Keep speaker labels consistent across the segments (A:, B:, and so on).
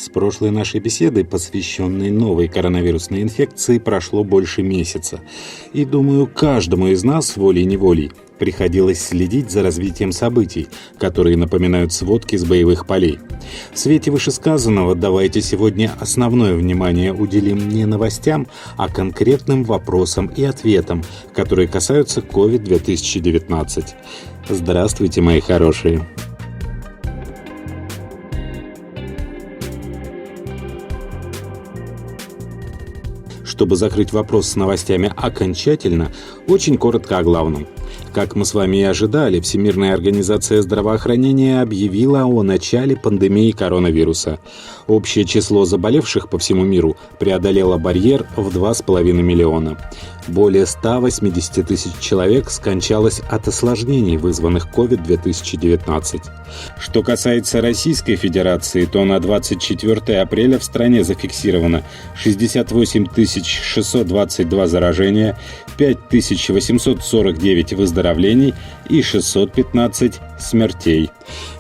A: С прошлой нашей беседы, посвященной новой коронавирусной инфекции, прошло больше месяца. И, думаю, каждому из нас волей-неволей приходилось следить за развитием событий, которые напоминают сводки с боевых полей. В свете вышесказанного давайте сегодня основное внимание уделим не новостям, а конкретным вопросам и ответам, которые касаются COVID-2019. Здравствуйте, мои хорошие! Чтобы закрыть вопрос с новостями окончательно, очень коротко о главном. Как мы с вами и ожидали, Всемирная организация здравоохранения объявила о начале пандемии коронавируса. Общее число заболевших по всему миру преодолело барьер в 2,5 миллиона. Более 180 тысяч человек скончалось от осложнений, вызванных COVID-2019. Что касается Российской Федерации, то на 24 апреля в стране зафиксировано 68 622 заражения, 5849 выздоровлений и 615 смертей.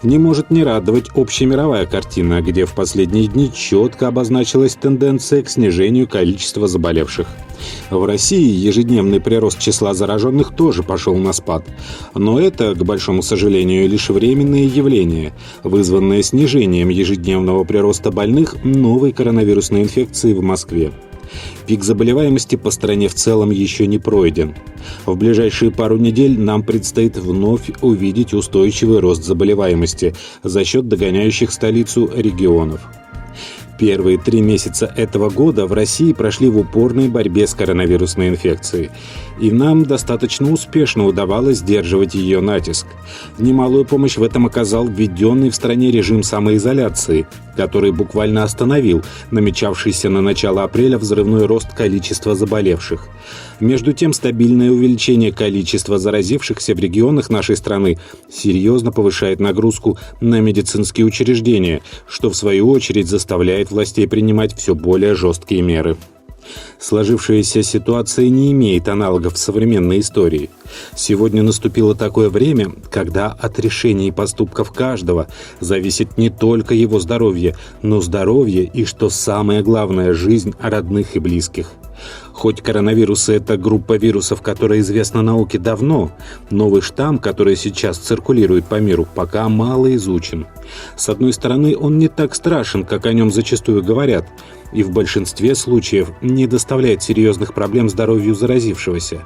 A: Не может не радовать общемировая картина, где в последние дни четко обозначилась тенденция к снижению количества заболевших. В России ежедневный прирост числа зараженных тоже пошел на спад. Но это, к большому сожалению, лишь временное явление, вызванное снижением ежедневного прироста больных новой коронавирусной инфекции в Москве. Пик заболеваемости по стране в целом еще не пройден. В ближайшие пару недель нам предстоит вновь увидеть устойчивый рост заболеваемости за счет догоняющих столицу регионов. Первые 3 месяца этого года в России прошли в упорной борьбе с коронавирусной инфекцией, и нам достаточно успешно удавалось сдерживать ее натиск. Немалую помощь в этом оказал введенный в стране режим самоизоляции, который буквально остановил намечавшийся на начало апреля взрывной рост количества заболевших. Между тем, стабильное увеличение количества заразившихся в регионах нашей страны серьезно повышает нагрузку на медицинские учреждения, что в свою очередь заставляет властей принимать все более жесткие меры. Сложившаяся ситуация не имеет аналогов в современной истории. Сегодня наступило такое время, когда от решений и поступков каждого зависит не только его здоровье, но здоровье и, что самое главное, жизнь родных и близких. Хоть коронавирус – это группа вирусов, которая известна науке давно, новый штамм, который сейчас циркулирует по миру, пока мало изучен. С одной стороны, он не так страшен, как о нем зачастую говорят, и в большинстве случаев не доставляет серьезных проблем здоровью заразившегося.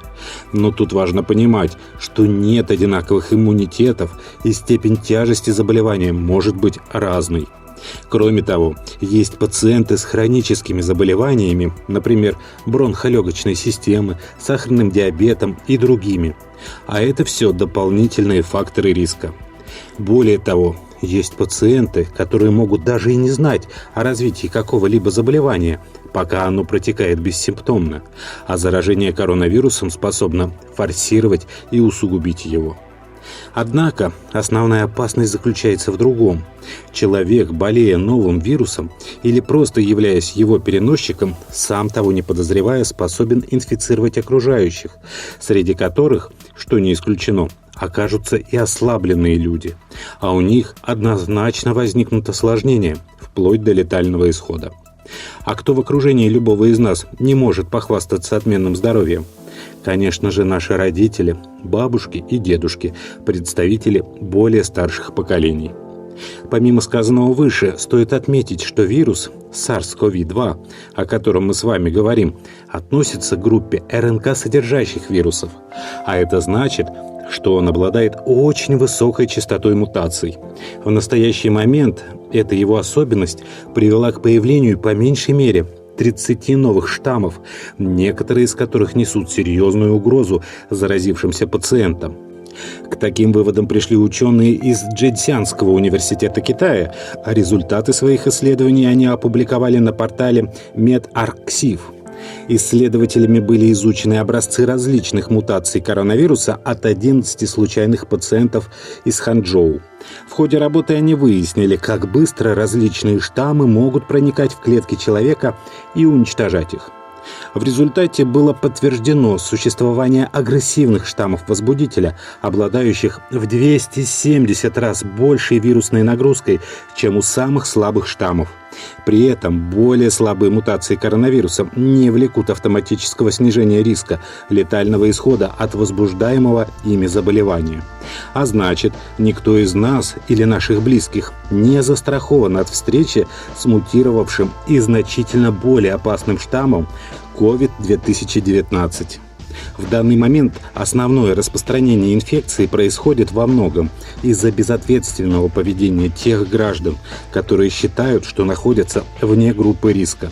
A: Но тут важно понимать, что нет одинаковых иммунитетов, и степень тяжести заболевания может быть разной. Кроме того, есть пациенты с хроническими заболеваниями, например, бронхолегочной системы, сахарным диабетом и другими. А это все дополнительные факторы риска. Более того, есть пациенты, которые могут даже и не знать о развитии какого-либо заболевания, пока оно протекает бессимптомно, а заражение коронавирусом способно форсировать и усугубить его. Однако основная опасность заключается в другом. Человек, болея новым вирусом или просто являясь его переносчиком, сам того не подозревая, способен инфицировать окружающих, среди которых, что не исключено, окажутся и ослабленные люди, а у них однозначно возникнут осложнения, вплоть до летального исхода. А кто в окружении любого из нас не может похвастаться отменным здоровьем? Конечно же, наши родители, бабушки и дедушки, представители более старших поколений. Помимо сказанного выше, стоит отметить, что вирус SARS-CoV-2, о котором мы с вами говорим, относится к группе РНК-содержащих вирусов. А это значит, что он обладает очень высокой частотой мутаций. В настоящий момент эта его особенность привела к появлению по меньшей мере 30 новых штаммов, некоторые из которых несут серьезную угрозу заразившимся пациентам. К таким выводам пришли ученые из Джэцзянского университета Китая, а результаты своих исследований они опубликовали на портале medRxiv. Исследователями были изучены образцы различных мутаций коронавируса от 11 случайных пациентов из Ханчжоу. В ходе работы они выяснили, как быстро различные штаммы могут проникать в клетки человека и уничтожать их. В результате было подтверждено существование агрессивных штаммов возбудителя, обладающих в 270 раз большей вирусной нагрузкой, чем у самых слабых штаммов. При этом более слабые мутации коронавируса не влекут автоматического снижения риска летального исхода от возбуждаемого ими заболевания. А значит, никто из нас или наших близких не застрахован от встречи с мутировавшим и значительно более опасным штаммом COVID-2019. В данный момент основное распространение инфекции происходит во многом из-за безответственного поведения тех граждан, которые считают, что находятся вне группы риска.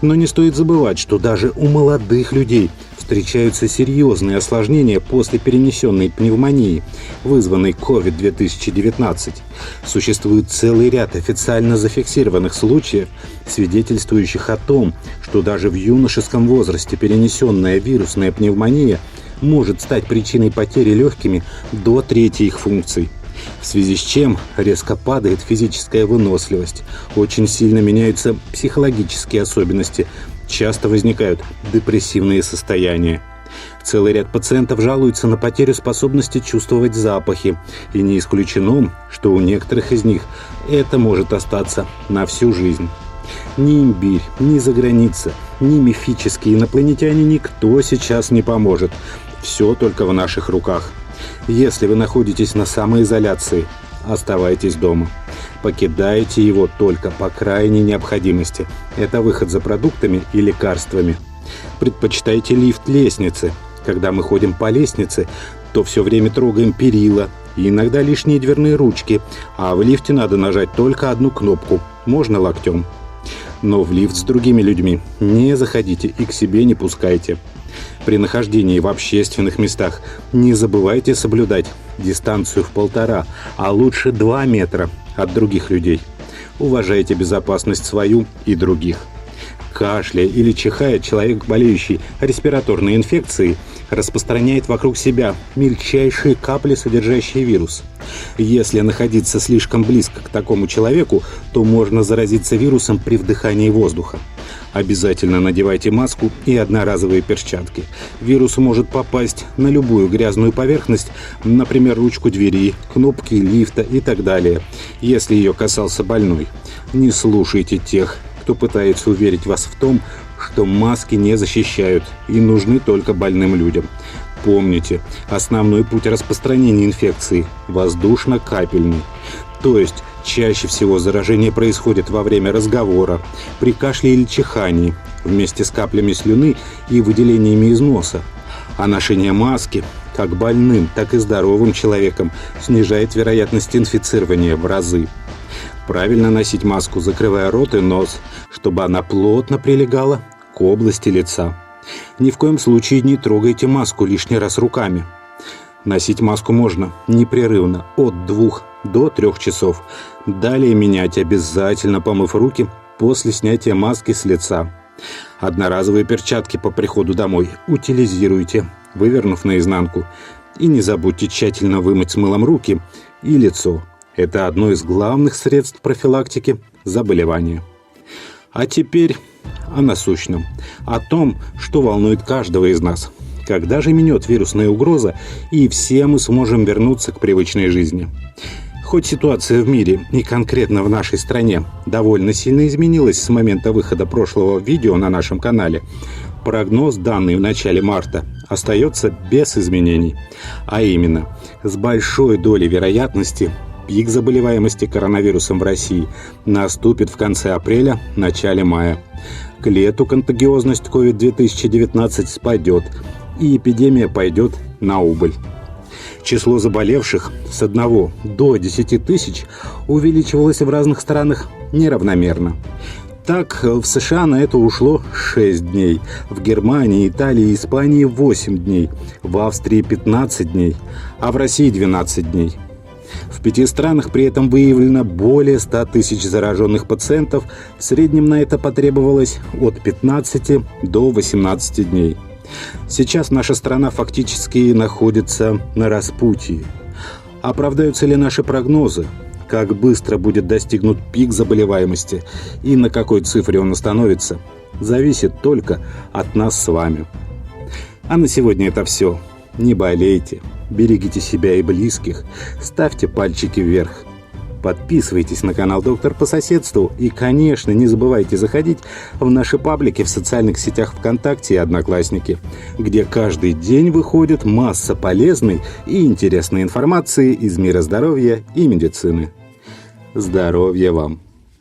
A: Но не стоит забывать, что даже у молодых людей встречаются серьезные осложнения после перенесенной пневмонии, вызванной COVID-2019. Существует целый ряд официально зафиксированных случаев, свидетельствующих о том, что даже в юношеском возрасте перенесенная вирусная пневмония может стать причиной потери легкими до трети их функций. В связи с чем резко падает физическая выносливость, очень сильно меняются психологические особенности, часто возникают депрессивные состояния. Целый ряд пациентов жалуются на потерю способности чувствовать запахи, и не исключено, что у некоторых из них это может остаться на всю жизнь. Ни имбирь, ни заграница, ни мифические инопланетяне никто сейчас не поможет. Все только в наших руках. Если вы находитесь на самоизоляции, оставайтесь дома. Покидайте его только по крайней необходимости. Это выход за продуктами и лекарствами. Предпочитайте лифт лестницы. Когда мы ходим по лестнице, то все время трогаем перила и иногда лишние дверные ручки, а в лифте надо нажать только одну кнопку, можно локтем. Но в лифт с другими людьми не заходите и к себе не пускайте. При нахождении в общественных местах не забывайте соблюдать дистанцию в 1,5, а лучше 2 метра от других людей. Уважайте безопасность свою и других. Кашляя или чихая, человек, болеющий респираторной инфекцией, распространяет вокруг себя мельчайшие капли, содержащие вирус. Если находиться слишком близко к такому человеку, то можно заразиться вирусом при вдыхании воздуха. Обязательно надевайте маску и одноразовые перчатки. Вирус может попасть на любую грязную поверхность, например, ручку двери, кнопки лифта и так далее, если ее касался больной. Не слушайте тех, кто пытается уверить вас в том, что маски не защищают и нужны только больным людям. Помните, основной путь распространения инфекции – воздушно-капельный. То есть, чаще всего заражение происходит во время разговора, при кашле или чихании, вместе с каплями слюны и выделениями из носа. А ношение маски как больным, так и здоровым человеком снижает вероятность инфицирования в разы. Правильно носить маску, закрывая рот и нос, чтобы она плотно прилегала к области лица. Ни в коем случае не трогайте маску лишний раз руками. Носить маску можно непрерывно от 2 до 3 часов. Далее менять обязательно, помыв руки после снятия маски с лица. Одноразовые перчатки по приходу домой утилизируйте, вывернув наизнанку. И не забудьте тщательно вымыть с мылом руки и лицо. Это одно из главных средств профилактики заболевания. А теперь о насущном, о том, что волнует каждого из нас. Когда же минет вирусная угроза, и все мы сможем вернуться к привычной жизни? Хоть ситуация в мире и конкретно в нашей стране довольно сильно изменилась с момента выхода прошлого видео на нашем канале, прогноз, данный в начале марта, остается без изменений. А именно, с большой долей вероятности пик заболеваемости коронавирусом в России наступит в конце апреля, начале мая. К лету контагиозность COVID-2019 спадет, и эпидемия пойдет на убыль. Число заболевших с 1 до 10 тысяч увеличивалось в разных странах неравномерно. Так, в США на это ушло 6 дней, в Германии, Италии и Испании 8 дней, в Австрии 15 дней, а в России 12 дней. В 5 странах при этом выявлено более 100 тысяч зараженных пациентов, в среднем на это потребовалось от 15 до 18 дней. Сейчас наша страна фактически находится на распутье. Оправдаются ли наши прогнозы? Как быстро будет достигнут пик заболеваемости и на какой цифре он остановится, зависит только от нас с вами. А на сегодня это все. Не болейте, берегите себя и близких, ставьте пальчики вверх. Подписывайтесь на канал «Доктор по соседству» и, конечно, не забывайте заходить в наши паблики в социальных сетях ВКонтакте и Одноклассники, где каждый день выходит масса полезной и интересной информации из мира здоровья и медицины. Здоровья вам!